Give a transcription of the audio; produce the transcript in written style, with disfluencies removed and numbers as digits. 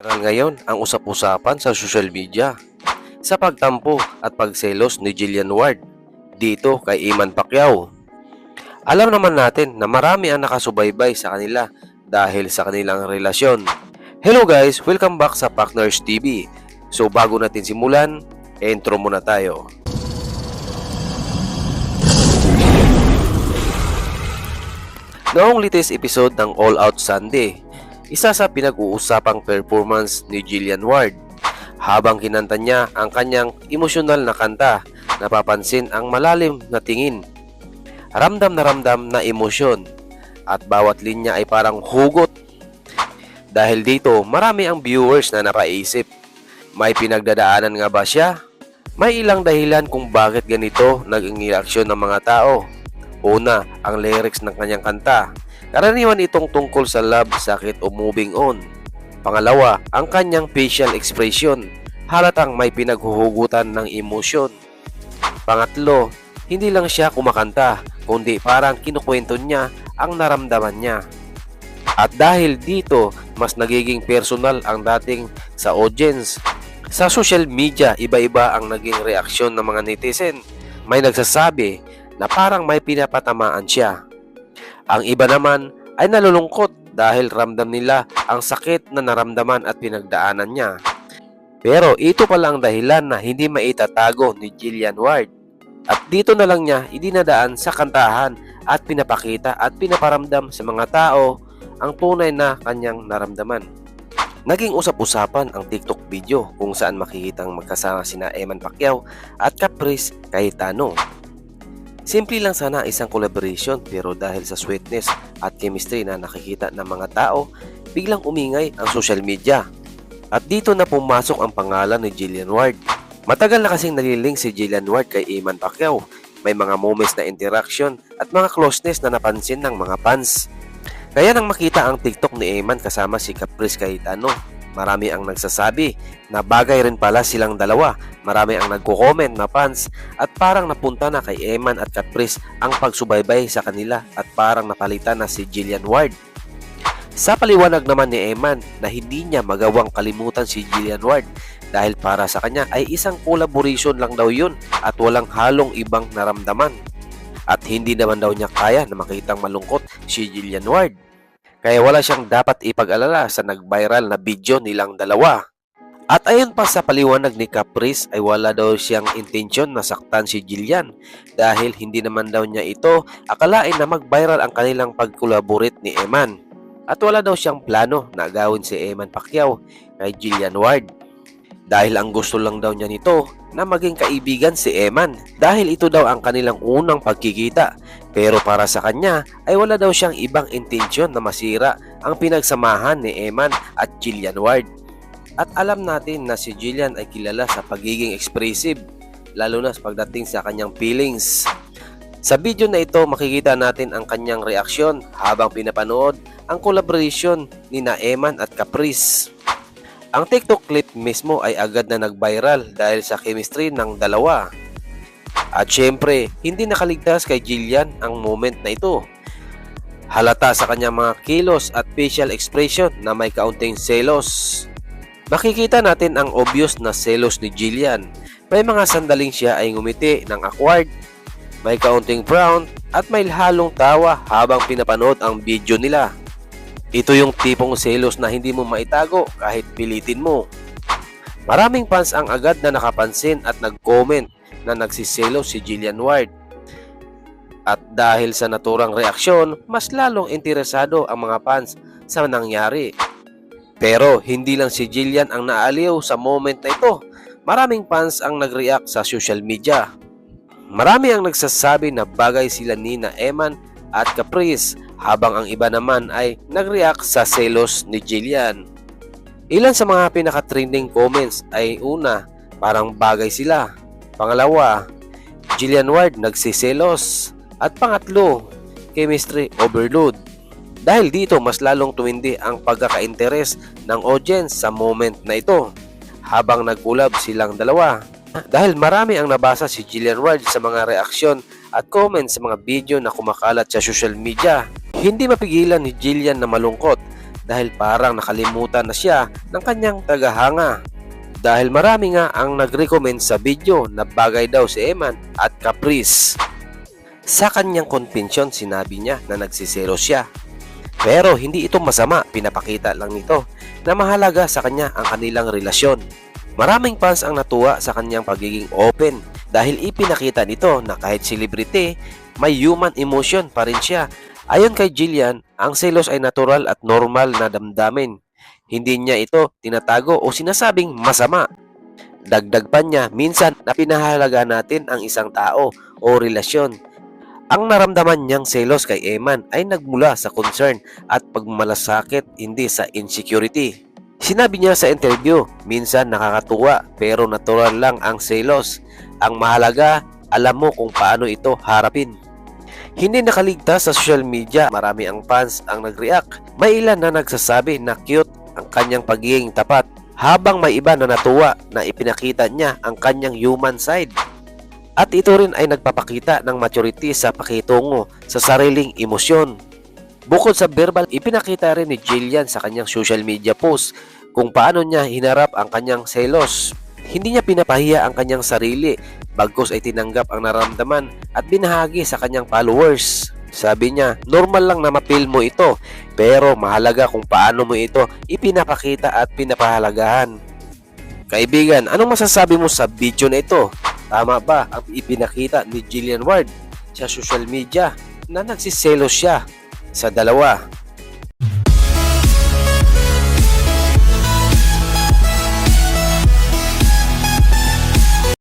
Viral ngayon ang usap-usapan sa social media sa pagtampo at pagselos ni Jillian Ward dito kay Iman Pacquiao. Alam naman natin na marami ang nakasubaybay sa kanila dahil sa kanilang relasyon. Hello guys! Welcome back sa Partners TV. So bago natin simulan, intro muna tayo. Noong latest episode ng All Out Sunday, isa sa pinag-uusapang performance ni Jillian Ward. Habang kinanta niya ang kanyang emosyonal na kanta, napapansin ang malalim na tingin. Ramdam na emosyon at bawat linya ay parang hugot. Dahil dito, marami ang viewers na napaisip. May pinagdadaanan nga ba siya? May ilang dahilan kung bakit ganito naging reaksyon ng mga tao. Una, ang lyrics ng kanyang kanta. Karaniwan itong tungkol sa love, sakit o moving on. Pangalawa, ang kanyang facial expression. Halatang may pinaghuhugutan ng emosyon. Pangatlo, hindi lang siya kumakanta, kundi parang kinukwento niya ang naramdaman niya. At dahil dito, mas nagiging personal ang dating sa audience. Sa social media, iba-iba ang naging reaksyon ng mga netizen. May nagsasabi na parang may pinapatamaan siya. Ang iba naman ay nalulungkot dahil ramdam nila ang sakit na naramdaman at pinagdaanan niya. Pero ito pala ang dahilan na hindi maitatago ni Jillian Ward. At dito na lang niya idinadaan sa kantahan at pinapakita at pinaparamdam sa mga tao ang tunay na kanyang naramdaman. Naging usap-usapan ang TikTok video kung saan makikitang magkasama sina Eman Pacquiao at Caprice Cayetano. Simple lang sana isang collaboration pero dahil sa sweetness at chemistry na nakikita ng mga tao, biglang umingay ang social media. At dito na pumasok ang pangalan ni Jillian Ward. Matagal na kasing nalilink si Jillian Ward kay Eman Pacquiao. May mga moments na interaction at mga closeness na napansin ng mga fans. Kaya nang makita ang TikTok ni Eman kasama si Caprice Cayetano, marami ang nagsasabi na bagay rin pala silang dalawa. Marami ang nagko-comment na fans at parang napunta na kay Eman at Caprice ang pagsubaybay sa kanila at parang napalitan na si Jillian Ward. Sa paliwanag naman ni Eman na hindi niya magawang kalimutan si Jillian Ward dahil para sa kanya ay isang collaboration lang daw yun at walang halong ibang naramdaman. At hindi naman daw niya kaya na makitang malungkot si Jillian Ward. Kaya wala siyang dapat ipag-alala sa nag-viral na video nilang dalawa. At ayon pa sa paliwanag ni Caprice ay wala daw siyang intensyon na saktan si Jillian dahil hindi naman daw niya ito akalain na mag-viral ang kanilang pag-collaborate ni Eman. At wala daw siyang plano na agawin si Eman Pacquiao kay Jillian Ward. Dahil ang gusto lang daw niya nito na maging kaibigan si Eman dahil ito daw ang kanilang unang pagkikita. Pero para sa kanya ay wala daw siyang ibang intensyon na masira ang pinagsamahan ni Eman at Jillian Ward. At alam natin na si Jillian ay kilala sa pagiging expressive, lalo na sa pagdating sa kanyang feelings. Sa video na ito makikita natin ang kanyang reaksyon habang pinapanood ang collaboration ni na Eman at Caprice. Ang TikTok clip mismo ay agad na nag-viral dahil sa chemistry ng dalawa. At syempre, hindi nakaligtas kay Jillian ang moment na ito. Halata sa kanyang mga kilos at facial expression na may kaunting selos. Makikita natin ang obvious na selos ni Jillian. May mga sandaling siya ay ngumiti ng awkward, may kaunting frown at may halong tawa habang pinapanood ang video nila. Ito yung tipong selos na hindi mo maitago kahit pilitin mo. Maraming fans ang agad na nakapansin at nag-comment na nagsiselos si Jillian Ward. At dahil sa naturang reaksyon, mas lalong interesado ang mga fans sa nangyari. Pero hindi lang si Jillian ang naaliw sa moment na ito. Maraming fans ang nag-react sa social media. Marami ang nagsasabi na bagay sila ni na Eman at Caprice habang ang iba naman ay nag-react sa selos ni Jillian. Ilan sa mga pinaka-trending comments ay una, parang bagay sila. Pangalawa, Jillian Ward nagsiselos. At pangatlo, chemistry overload. Dahil dito mas lalong tumindi ang pagkaka-interes ng audience sa moment na ito habang nag-collab silang dalawa. Dahil marami ang nabasa si Jillian Ward sa mga reaksyon at comments sa mga video na kumakalat sa social media. Hindi mapigilan ni Jillian na malungkot dahil parang nakalimutan na siya ng kanyang tagahanga. Dahil marami nga ang nag-recommend sa video na bagay daw si Eman at Caprice. Sa kanyang confession, sinabi niya na nagsiselo siya. Pero hindi ito masama, pinapakita lang nito na mahalaga sa kanya ang kanilang relasyon. Maraming fans ang natuwa sa kanyang pagiging open dahil ipinakita nito na kahit celebrity, may human emotion pa rin siya. Ayon kay Jillian, ang selos ay natural at normal na damdamin. Hindi niya ito tinatago o sinasabing masama. Dagdag pa niya, minsan na pinahalaga natin ang isang tao o relasyon. Ang naramdaman niyang selos kay Eman ay nagmula sa concern at pagmalasakit, hindi sa insecurity. Sinabi niya sa interview, minsan nakakatuwa pero natural lang ang selos. Ang mahalaga, alam mo kung paano ito harapin. Hindi nakaligtas sa social media, marami ang fans ang nag-react. May ilan na nagsasabi na cute ang kanyang pagiging tapat, habang may iba na natuwa na ipinakita niya ang kanyang human side. At ito rin ay nagpapakita ng maturity sa pakitungo sa sariling emosyon. Bukod sa verbal, ipinakita rin ni Jillian sa kanyang social media post kung paano niya hinarap ang kanyang selos. Hindi niya pinapahiya ang kanyang sarili, bagkus ay tinanggap ang naramdaman at binahagi sa kanyang followers. Sabi niya, normal lang na ma-feel mo ito, pero mahalaga kung paano mo ito ipinapakita at pinapahalagahan. Kaibigan, anong masasabi mo sa video na ito? Tama ba ang ipinakita ni Jillian Ward sa social media na nagsiselos siya sa dalawa?